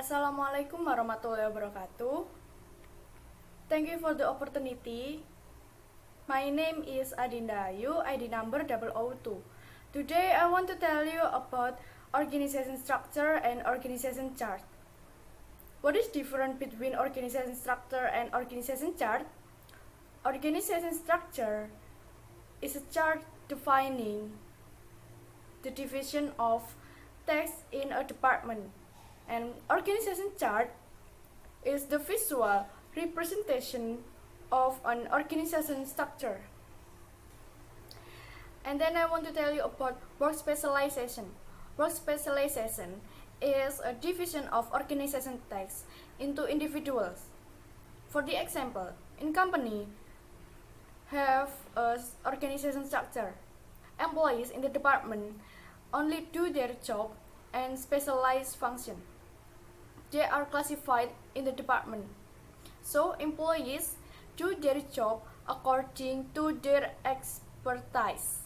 Assalamualaikum warahmatullahi wabarakatuh. Thank you for the opportunity. My name is Adinda Ayu, ID number 002. Today I want to tell you about organization structure and organization chart. What is different between organization structure and organization chart? Organization structure is a chart defining the division of tasks in a department, and organization chart is the visual representation of an organization structure. And then I want to tell you about work specialization. Work specialization is a division of organization tasks into individuals. For the example, in company have a organization structure. Employees in the department only do their job and specialized function. They are classified in the department. So employees do their job according to their expertise.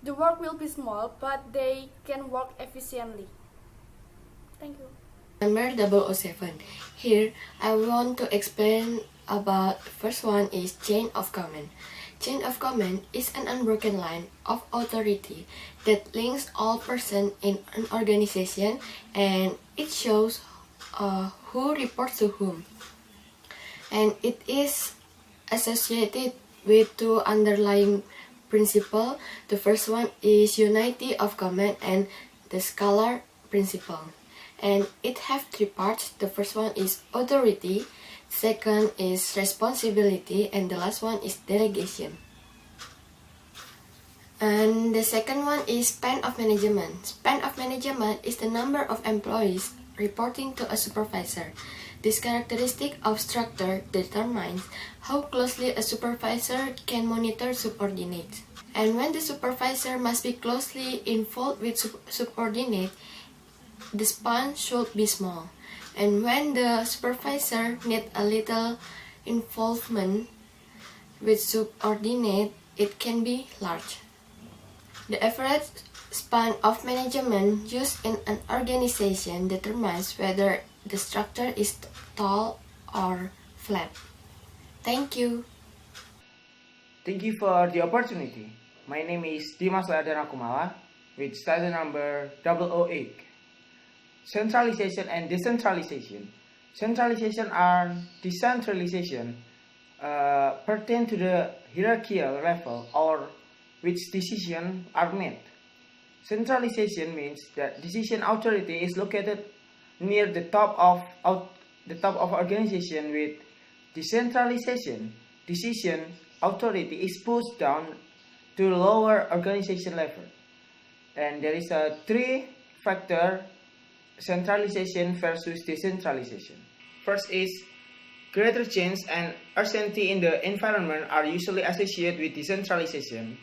The work will be small, but they can work efficiently. Thank you. Number 007. Here, I want to explain about the first one is chain of command. Chain of command is an unbroken line of authority that links all persons in an organization, and it shows who reports to whom. And it is associated with two underlying principles. The first one is unity of command and the scalar principle. And it have three parts. The first one is authority, second is responsibility, and the last one is delegation. And the second one is span of management. Span of management is the number of employees reporting to a supervisor. This characteristic of structure determines how closely a supervisor can monitor subordinates. And when the supervisor must be closely involved with subordinates, the span should be small. And when the supervisor needs a little involvement with subordinate, it can be large. The average span of management used in an organization determines whether the structure is tall or flat. Thank you. Thank you for the opportunity. My name is Dimas Ladana Kumala with study number 008. Centralization and decentralization. Centralization and decentralization pertain to the hierarchical level or which decisions are made. Centralization means that decision authority is located near the top of organization. With decentralization, decision authority is pushed down to lower organization level. And there is a three-factor centralization versus decentralization. First is greater change and uncertainty in the environment are usually associated with decentralization.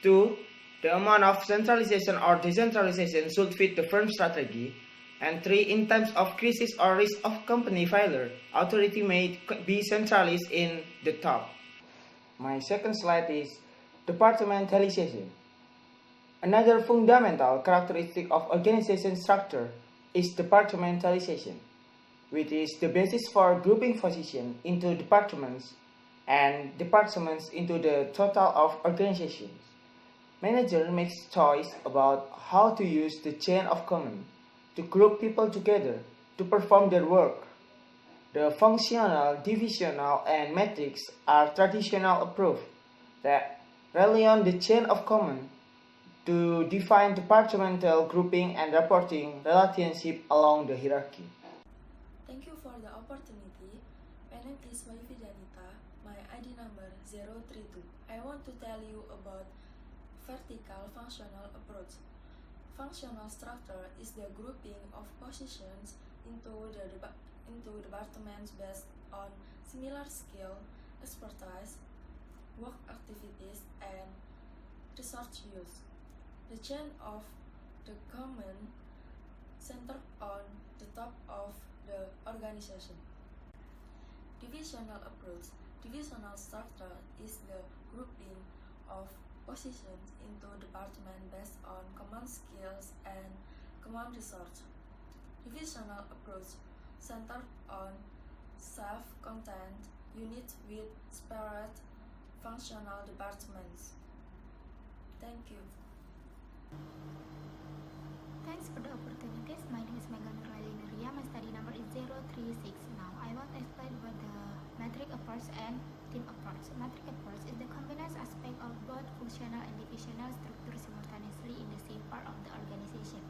2. The amount of centralization or decentralization should fit the firm's strategy. And 3. In times of crisis or risk of company failure, authority may be centralized in the top. My second slide is departmentalization. Another fundamental characteristic of organization structure is departmentalization, which is the basis for grouping positions into departments and departments into the total of organizations. Manager makes choice about how to use the chain of command to group people together to perform their work. The functional, divisional, and metrics are traditional approach that rely on the chain of command to define departmental grouping and reporting relationship along the hierarchy. Thank you for the opportunity. My name is Mayufi Janita. My ID number 032. I want to tell you about vertical functional approach. Functional structure is the grouping of positions into departments based on similar skill, expertise, work activities, and resource use. The chain of the command centered on the top of the organization. Divisional approach. Divisional structure is the grouping of positions into departments based on common skills and common resource. divisional approach centered on self-contained units with separate functional departments. Thank you. Thanks for the opportunities. My name is Pengantar. My study number is 036. Now I want to explain about the metric approach and team approach. Metric approach is the combined aspect of both functional and divisional structure simultaneously in the same part of the organization.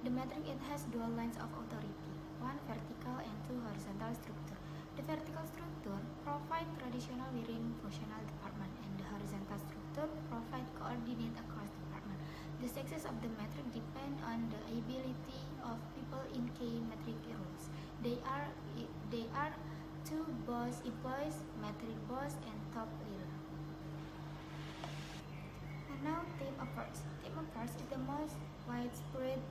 The metric it has dual lines of authority, one vertical and two horizontal structure. The vertical structure provide traditional within functional department, and the horizontal structure provide coordinate across department. The success of the metric depend on the ability of people in key metric roles. They are two boss employees, metric boss, and top leader. And now team approach. Team approach is the most widespread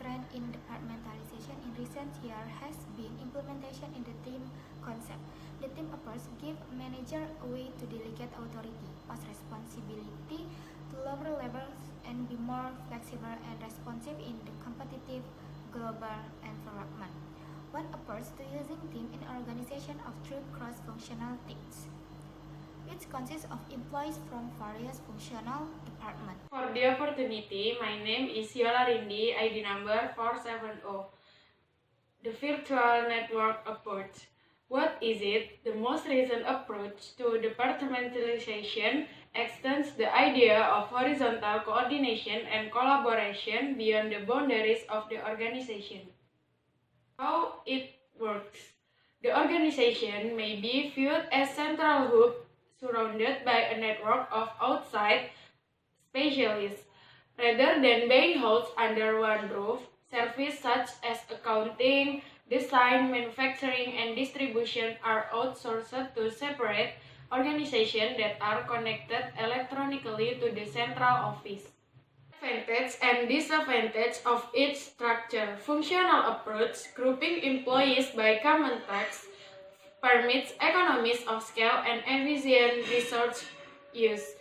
trend in departmentalization in recent years has been implementation in the team concept. The team approach gives manager a way to delegate authority, pass responsibility to lower levels, and be more flexible and responsive in the competitive global environment. One approach to using team in organization of true cross-functional teams, which consists of employees from various functional departments. For the opportunity, my name is Yola Rindi, ID number 470. The virtual network approach. What is it? The most recent approach to departmentalization extends the idea of horizontal coordination and collaboration beyond the boundaries of the organization. How it works. The organization may be viewed as central hub surrounded by a network of outside specialists. Rather than being housed under one roof, services such as accounting, design, manufacturing, and distribution are outsourced to separate organizations that are connected electronically to the central office. Advantage and disadvantage of each structure. Functional approach, grouping employees by common tasks, permits economies of scale and efficient resource use.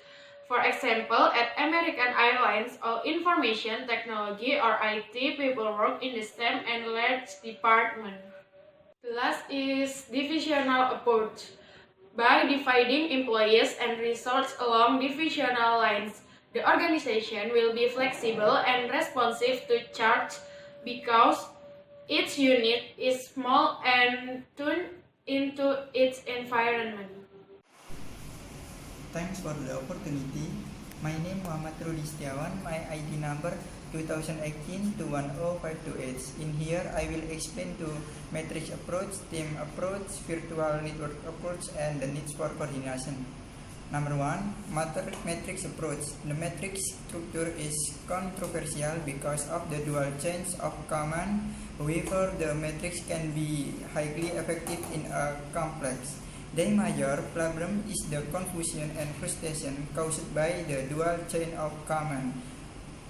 For example, at American Airlines, all information technology or IT people work in the same and large department. The last is divisional approach. By dividing employees and resources along divisional lines, the organization will be flexible and responsive to change because each unit is small and tuned into its environment. Thanks for the opportunity. My name Muhammad Rudi Setiawan. My ID number 2018-210-528. In here, I will explain to matrix approach, team approach, virtual network approach, and the needs for coordination. Number 1, matrix approach. The matrix structure is controversial because of the dual chains of command. However, the matrix can be highly effective in a complex. The major problem is the confusion and frustration caused by the dual chain of command.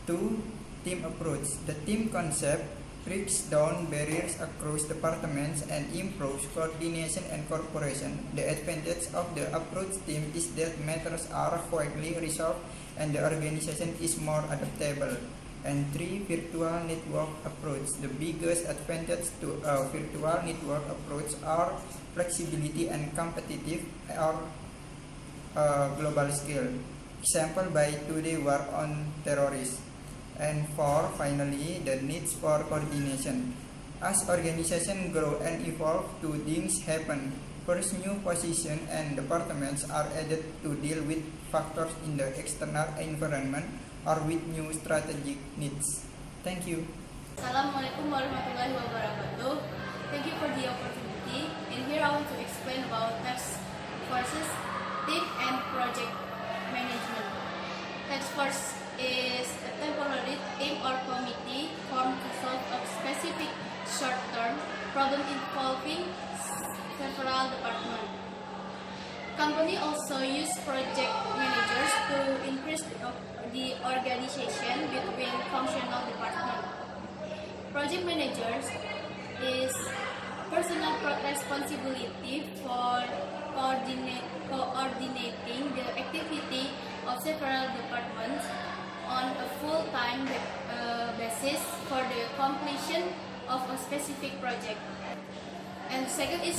2. Team approach. The team concept breaks down barriers across departments and improves coordination and cooperation. The advantage of the approach team is that matters are quickly resolved and the organization is more adaptable. And 3. Virtual network approach. The biggest advantage to a virtual network approach are flexibility and competitive or global scale. Example by today war on terrorists. And 4. Finally, the needs for coordination. As organizations grow and evolve, two things happen. First, new positions and departments are added to deal with factors in the external environment or with new strategic needs. Thank you. Assalamualaikum warahmatullahi wabarakatuh. Thank you for the opportunity. And here I want to explain about task forces, team and project management. Task force is a temporary team or committee formed to solve a specific short-term problem involving several departments. Company also use project managers to increase the organization between functional departments. Project managers is personal responsibility for coordinating the activity of several departments on a full-time basis for the completion of a specific project. And second is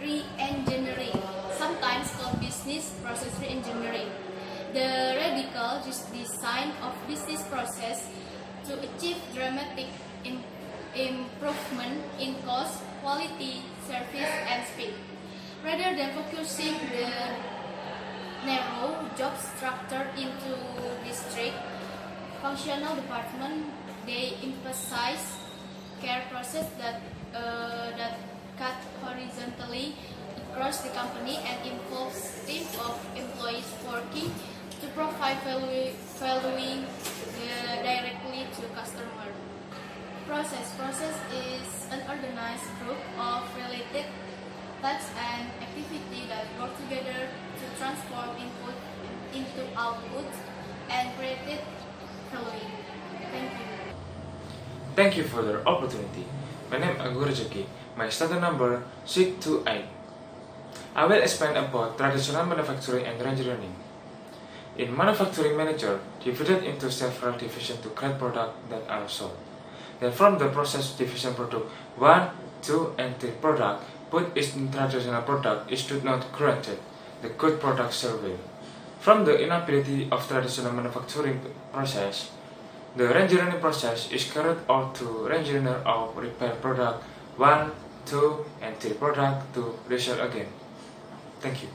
re-engineering, sometimes called business process re-engineering. The radical design of business process to achieve dramatic improvement in cost, quality, service, and speed. Rather than focusing the narrow job structure into district functional department, they emphasize care process that cut horizontally across the company and involves teams of employees working to provide valuing directly to customer. Process is an organized group of related tasks and activities that work together to transform input into output and create value. Thank you. Thank you for the opportunity. My name is Agur Rezeki. My student number 628. I will explain about traditional manufacturing and engineering. In manufacturing manager, divided into several divisions to create products that are sold. Then from the process division product 1, 2, and 3 product, put is in traditional product is not created. The good product survey. From the inability of traditional manufacturing process, the reengineering process is carried out to reengineer or repair product 1, 2, and 3 product to resell again. Thank you.